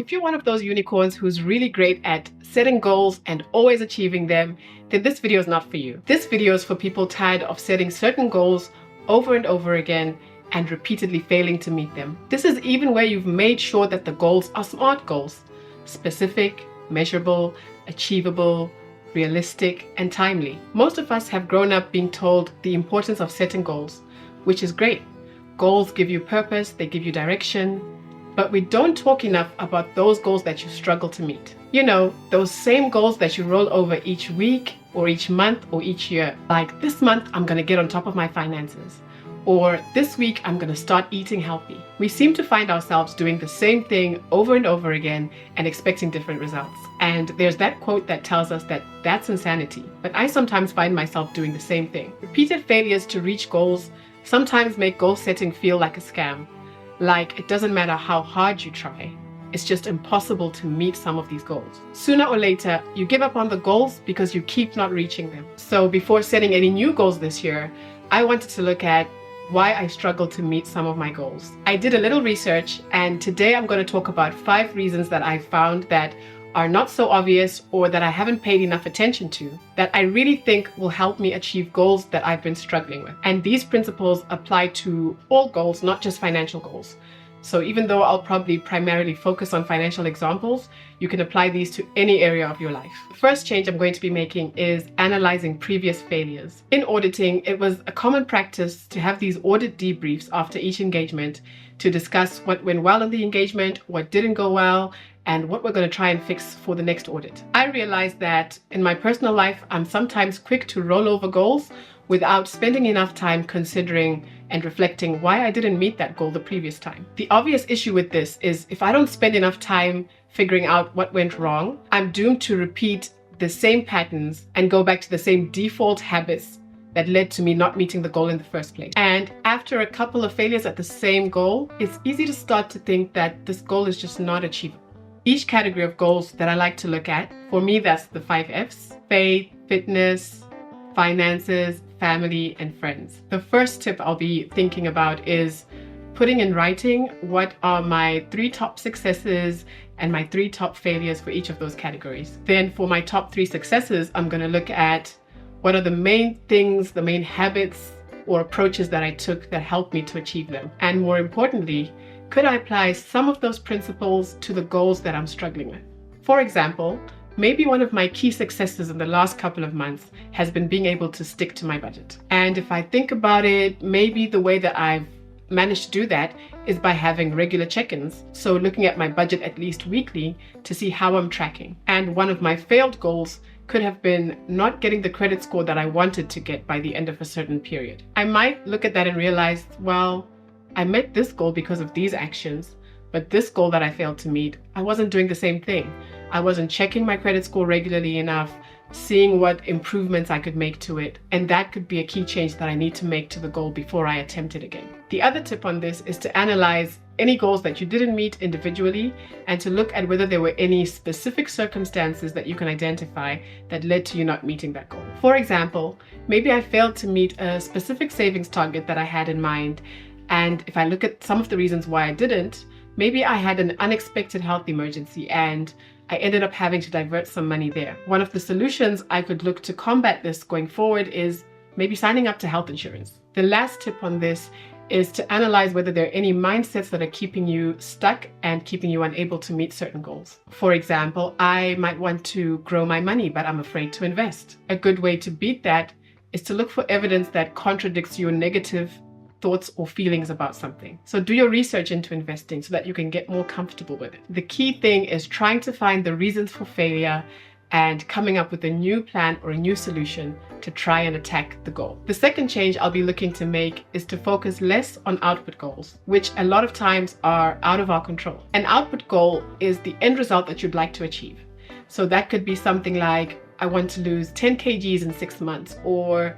If you're one of those unicorns who's really great at setting goals and always achieving them, then this video is not for you. This video is for people tired of setting certain goals over and over again and repeatedly failing to meet them. This is even where you've made sure that the goals are SMART goals: specific, measurable, achievable, realistic, and timely. Most of us have grown up being told the importance of setting goals, which is great. Goals give you purpose, they give you direction, but we don't talk enough about those goals that you struggle to meet. You know, those same goals that you roll over each week or each month or each year. Like, this month I'm gonna get on top of my finances, or this week I'm gonna start eating healthy. We seem to find ourselves doing the same thing over and over again and expecting different results. And there's that quote that tells us that that's insanity. But I sometimes find myself doing the same thing. Repeated failures to reach goals sometimes make goal setting feel like a scam. Like, it doesn't matter how hard you try, it's just impossible to meet some of these goals. Sooner or later, you give up on the goals because you keep not reaching them. So before setting any new goals this year, I wanted to look at why I struggle to meet some of my goals. I did a little research, and today I'm going to talk about 5 reasons that I found that are not so obvious or that I haven't paid enough attention to, that I really think will help me achieve goals that I've been struggling with. And these principles apply to all goals, not just financial goals. So even though I'll probably primarily focus on financial examples, you can apply these to any area of your life. The first change I'm going to be making is analyzing previous failures. In auditing, it was a common practice to have these audit debriefs after each engagement to discuss what went well in the engagement, what didn't go well, and what we're going to try and fix for the next audit. I realized that in my personal life, I'm sometimes quick to roll over goals without spending enough time considering and reflecting why I didn't meet that goal the previous time. The obvious issue with this is if I don't spend enough time figuring out what went wrong, I'm doomed to repeat the same patterns and go back to the same default habits that led to me not meeting the goal in the first place. And after a couple of failures at the same goal, it's easy to start to think that this goal is just not achievable. Each category of goals that I like to look at, for me, that's the 5 F's: faith, fitness, finances, family, and friends. The first tip I'll be thinking about is putting in writing what are my 3 top successes and my 3 top failures for each of those categories. Then for my top 3 successes, I'm going to look at what are the main things, the main habits or approaches that I took that helped me to achieve them. And more importantly, could I apply some of those principles to the goals that I'm struggling with? For example, maybe one of my key successes in the last couple of months has been being able to stick to my budget. And if I think about it, maybe the way that I've managed to do that is by having regular check-ins. So looking at my budget at least weekly to see how I'm tracking. And one of my failed goals could have been not getting the credit score that I wanted to get by the end of a certain period. I might look at that and realize, well, I met this goal because of these actions, but this goal that I failed to meet, I wasn't doing the same thing. I wasn't checking my credit score regularly enough, seeing what improvements I could make to it, and that could be a key change that I need to make to the goal before I attempt it again. The other tip on this is to analyze any goals that you didn't meet individually and to look at whether there were any specific circumstances that you can identify that led to you not meeting that goal. For example, maybe I failed to meet a specific savings target that I had in mind, and if I look at some of the reasons why I didn't, maybe I had an unexpected health emergency and I ended up having to divert some money there. One of the solutions I could look to combat this going forward is maybe signing up to health insurance. The last tip on this is to analyze whether there are any mindsets that are keeping you stuck and keeping you unable to meet certain goals. For example, I might want to grow my money, but I'm afraid to invest. A good way to beat that is to look for evidence that contradicts your negative thoughts or feelings about something. So do your research into investing so that you can get more comfortable with it. The key thing is trying to find the reasons for failure and coming up with a new plan or a new solution to try and attack the goal. The second change I'll be looking to make is to focus less on output goals, which a lot of times are out of our control. An output goal is the end result that you'd like to achieve. So that could be something like, I want to lose 10 kgs in 6 months, or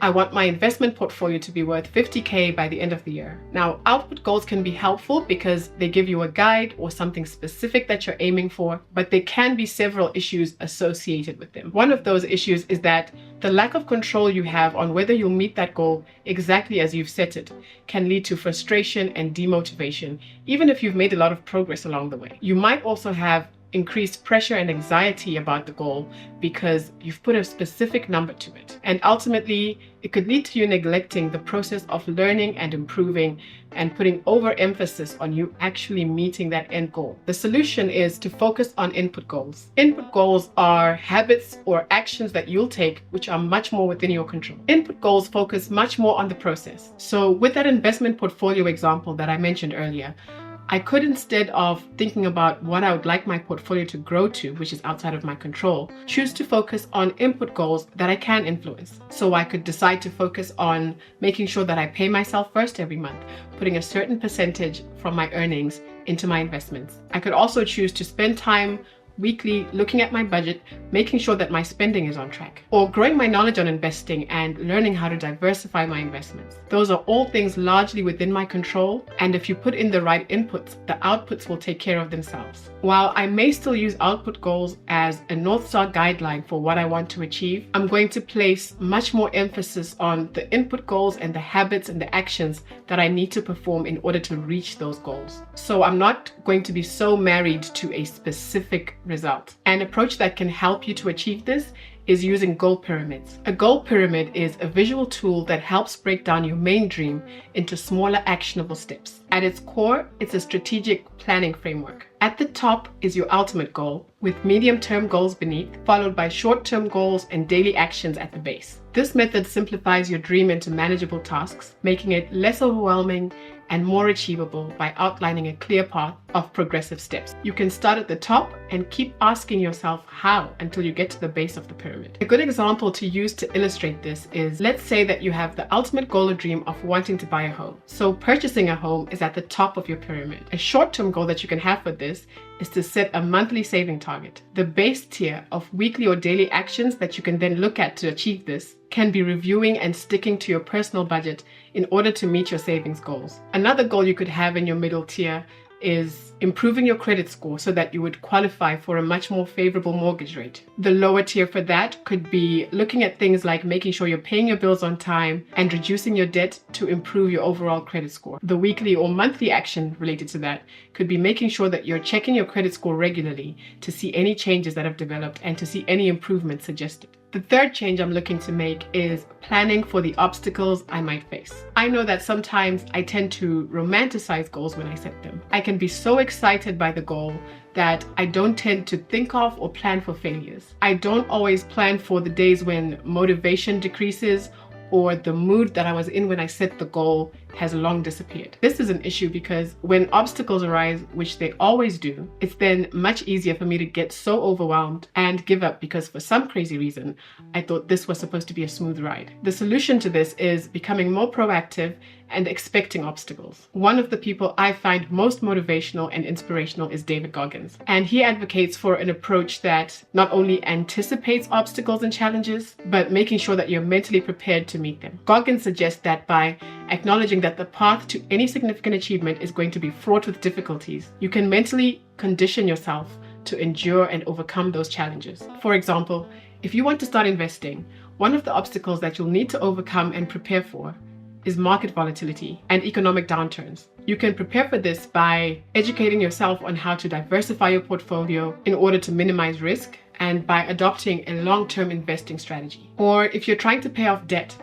I want my investment portfolio to be worth 50K by the end of the year. Now, output goals can be helpful because they give you a guide or something specific that you're aiming for, but there can be several issues associated with them. One of those issues is that the lack of control you have on whether you'll meet that goal exactly as you've set it can lead to frustration and demotivation, even if you've made a lot of progress along the way. You might also have increased pressure and anxiety about the goal because you've put a specific number to it. And ultimately, it could lead to you neglecting the process of learning and improving and putting overemphasis on you actually meeting that end goal. The solution is to focus on input goals. Input goals are habits or actions that you'll take which are much more within your control. Input goals focus much more on the process. So with that investment portfolio example that I mentioned earlier, I could, instead of thinking about what I would like my portfolio to grow to, which is outside of my control, choose to focus on input goals that I can influence. So I could decide to focus on making sure that I pay myself first every month, putting a certain percentage from my earnings into my investments. I could also choose to spend time weekly looking at my budget, making sure that my spending is on track, or growing my knowledge on investing and learning how to diversify my investments. Those are all things largely within my control, and if you put in the right inputs, the outputs will take care of themselves. While I may still use output goals as a North Star guideline for what I want to achieve, I'm going to place much more emphasis on the input goals and the habits and the actions that I need to perform in order to reach those goals. So I'm not going to be so married to a specific result. An approach that can help you to achieve this is using goal pyramids. A goal pyramid is a visual tool that helps break down your main dream into smaller actionable steps. At its core, it's a strategic planning framework. At the top is your ultimate goal, with medium-term goals beneath, followed by short-term goals and daily actions at the base. This method simplifies your dream into manageable tasks, making it less overwhelming and more achievable by outlining a clear path of progressive steps. You can start at the top and keep asking yourself how until you get to the base of the pyramid. A good example to use to illustrate this is, let's say that you have the ultimate goal or dream of wanting to buy a home. So purchasing a home is at the top of your pyramid. A short-term goal that you can have for this is to set a monthly saving target. The base tier of weekly or daily actions that you can then look at to achieve this can be reviewing and sticking to your personal budget in order to meet your savings goals. Another goal you could have in your middle tier is improving your credit score so that you would qualify for a much more favorable mortgage rate. The lower tier for that could be looking at things like making sure you're paying your bills on time and reducing your debt to improve your overall credit score. The weekly or monthly action related to that could be making sure that you're checking your credit score regularly to see any changes that have developed and to see any improvements suggested. The third change I'm looking to make is planning for the obstacles I might face. I know that sometimes I tend to romanticize goals when I set them. I can be so excited by the goal that I don't tend to think of or plan for failures. I don't always plan for the days when motivation decreases or the mood that I was in when I set the goal has long disappeared. This is an issue because when obstacles arise, which they always do, it's then much easier for me to get so overwhelmed and give up because for some crazy reason, I thought this was supposed to be a smooth ride. The solution to this is becoming more proactive and expecting obstacles. One of the people I find most motivational and inspirational is David Goggins, and he advocates for an approach that not only anticipates obstacles and challenges, but making sure that you're mentally prepared to meet them. Goggins suggests that by acknowledging that the path to any significant achievement is going to be fraught with difficulties, you can mentally condition yourself to endure and overcome those challenges. For example, if you want to start investing, one of the obstacles that you'll need to overcome and prepare for is market volatility and economic downturns. You can prepare for this by educating yourself on how to diversify your portfolio in order to minimize risk and by adopting a long-term investing strategy. Or if you're trying to pay off debt,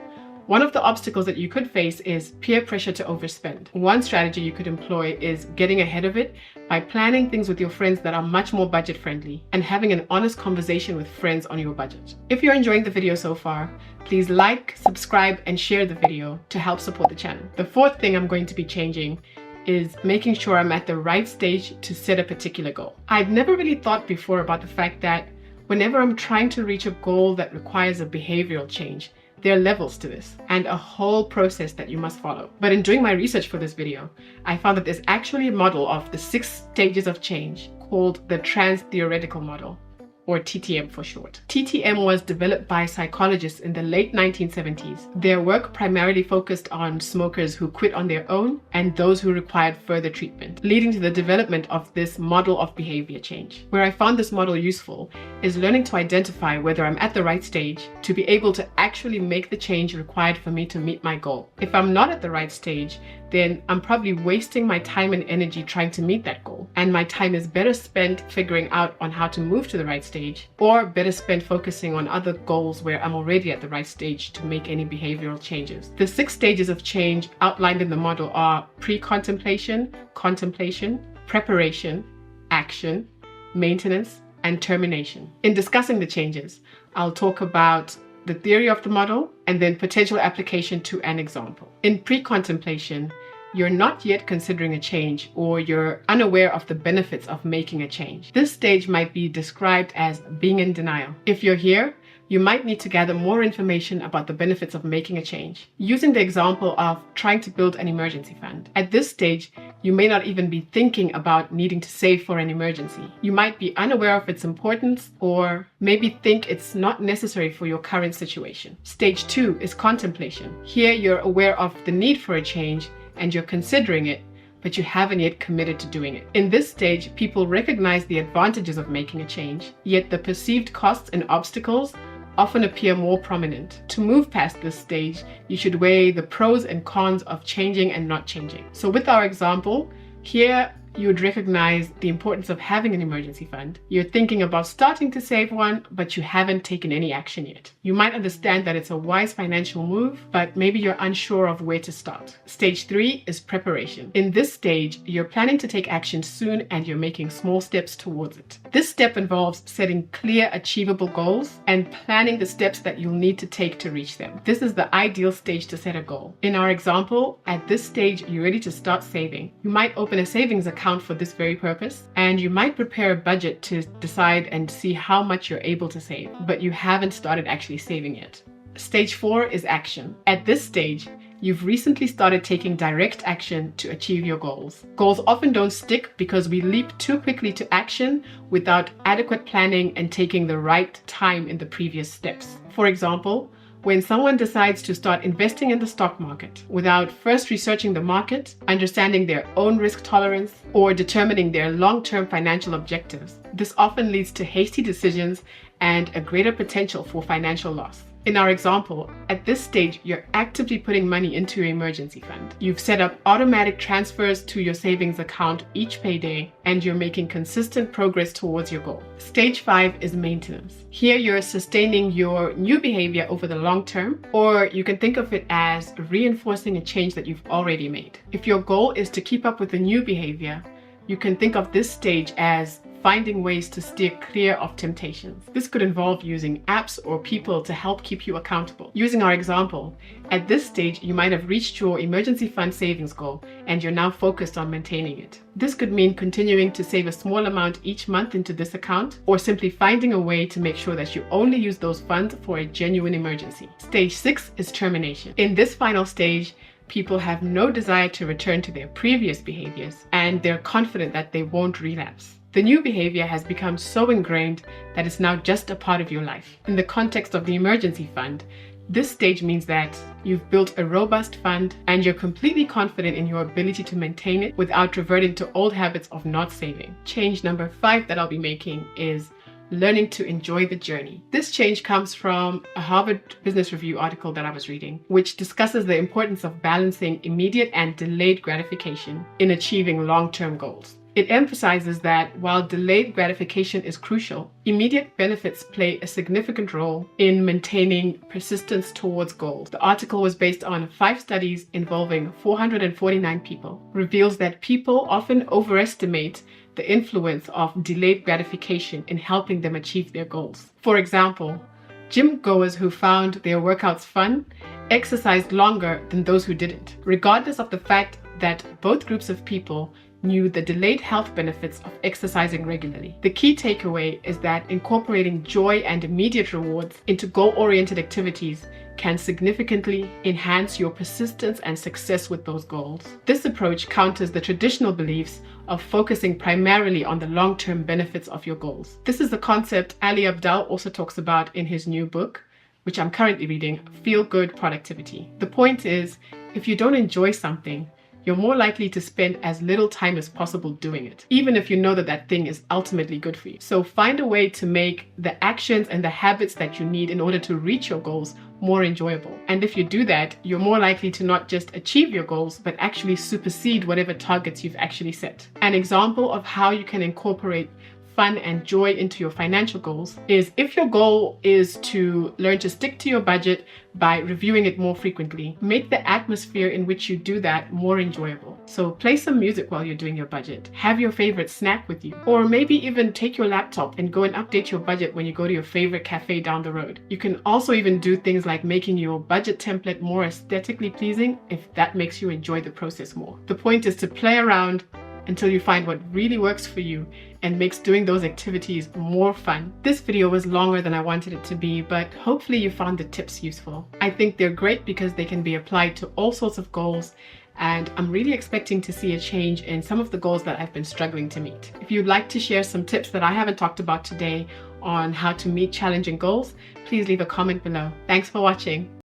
one of the obstacles that you could face is peer pressure to overspend. One strategy you could employ is getting ahead of it by planning things with your friends that are much more budget friendly and having an honest conversation with friends on your budget. If you're enjoying the video so far, please like, subscribe, and share the video to help support the channel. The fourth thing I'm going to be changing is making sure I'm at the right stage to set a particular goal. I've never really thought before about the fact that whenever I'm trying to reach a goal that requires a behavioral change, there are levels to this and a whole process that you must follow. But in doing my research for this video, I found that there's actually a model of the 6 stages of change called the trans-theoretical model. or TTM for short. TTM was developed by psychologists in the late 1970s. Their work primarily focused on smokers who quit on their own and those who required further treatment, leading to the development of this model of behavior change. Where I found this model useful is learning to identify whether I'm at the right stage to be able to actually make the change required for me to meet my goal. If I'm not at the right stage, then I'm probably wasting my time and energy trying to meet that goal. And my time is better spent figuring out on how to move to the right stage, or better spent focusing on other goals where I'm already at the right stage to make any behavioral changes. The 6 stages of change outlined in the model are pre-contemplation, contemplation, preparation, action, maintenance, and termination. In discussing the changes, I'll talk about the theory of the model and then potential application to an example. In pre-contemplation, you're not yet considering a change, or you're unaware of the benefits of making a change. This stage might be described as being in denial. If you're here, you might need to gather more information about the benefits of making a change. Using the example of trying to build an emergency fund. At this stage, you may not even be thinking about needing to save for an emergency. You might be unaware of its importance, or maybe think it's not necessary for your current situation. Stage 2 is contemplation. Here, you're aware of the need for a change and you're considering it, but you haven't yet committed to doing it. In this stage, people recognize the advantages of making a change, yet the perceived costs and obstacles often appear more prominent. To move past this stage, you should weigh the pros and cons of changing and not changing. So with our example, here you would recognize the importance of having an emergency fund. You're thinking about starting to save one, but you haven't taken any action yet. You might understand that it's a wise financial move, but maybe you're unsure of where to start. Stage 3 is preparation. In this stage, you're planning to take action soon and you're making small steps towards it. This step involves setting clear, achievable goals and planning the steps that you'll need to take to reach them. This is the ideal stage to set a goal. In our example, at this stage, you're ready to start saving. You might open a savings account for this very purpose, and you might prepare a budget to decide and see how much you're able to save, but you haven't started actually saving yet. Stage 4 is action. At this stage, you've recently started taking direct action to achieve your goals. Goals often don't stick because we leap too quickly to action without adequate planning and taking the right time in the previous steps. For example, when someone decides to start investing in the stock market without first researching the market, understanding their own risk tolerance, or determining their long-term financial objectives, this often leads to hasty decisions and a greater potential for financial loss. In our example, at this stage, you're actively putting money into your emergency fund. You've set up automatic transfers to your savings account each payday, and you're making consistent progress towards your goal. Stage 5 is maintenance. Here, you're sustaining your new behavior over the long term, or you can think of it as reinforcing a change that you've already made. If your goal is to keep up with the new behavior, you can think of this stage as finding ways to steer clear of temptations. This could involve using apps or people to help keep you accountable. Using our example, at this stage, you might have reached your emergency fund savings goal and you're now focused on maintaining it. This could mean continuing to save a small amount each month into this account, or simply finding a way to make sure that you only use those funds for a genuine emergency. Stage 6 is termination. In this final stage, people have no desire to return to their previous behaviors, and they're confident that they won't relapse. The new behavior has become so ingrained that it's now just a part of your life. In the context of the emergency fund, this stage means that you've built a robust fund and you're completely confident in your ability to maintain it without reverting to old habits of not saving. Change number 5 that I'll be making is learning to enjoy the journey. This change comes from a Harvard Business Review article that I was reading, which discusses the importance of balancing immediate and delayed gratification in achieving long-term goals. It emphasizes that while delayed gratification is crucial, immediate benefits play a significant role in maintaining persistence towards goals. The article was based on 5 studies involving 449 people, reveals that people often overestimate the influence of delayed gratification in helping them achieve their goals. For example, gym goers who found their workouts fun exercised longer than those who didn't, regardless of the fact that both groups of people knew the delayed health benefits of exercising regularly. The key takeaway is that incorporating joy and immediate rewards into goal-oriented activities can significantly enhance your persistence and success with those goals. This approach counters the traditional beliefs of focusing primarily on the long-term benefits of your goals. This is the concept Ali Abdaal also talks about in his new book, which I'm currently reading, Feel Good Productivity. The point is, if you don't enjoy something, you're more likely to spend as little time as possible doing it, even if you know that that thing is ultimately good for you. So find a way to make the actions and the habits that you need in order to reach your goals more enjoyable. And if you do that, you're more likely to not just achieve your goals, but actually supersede whatever targets you've actually set. An example of how you can incorporate fun and joy into your financial goals is if your goal is to learn to stick to your budget by reviewing it more frequently, make the atmosphere in which you do that more enjoyable. So play some music while you're doing your budget, have your favorite snack with you, or maybe even take your laptop and go and update your budget when you go to your favorite cafe down the road. You can also even do things like making your budget template more aesthetically pleasing if that makes you enjoy the process more. The point is to play around until you find what really works for you and makes doing those activities more fun. This video was longer than I wanted it to be, but hopefully you found the tips useful. I think they're great because they can be applied to all sorts of goals, and I'm really expecting to see a change in some of the goals that I've been struggling to meet. If you'd like to share some tips that I haven't talked about today on how to meet challenging goals, please leave a comment below. Thanks for watching.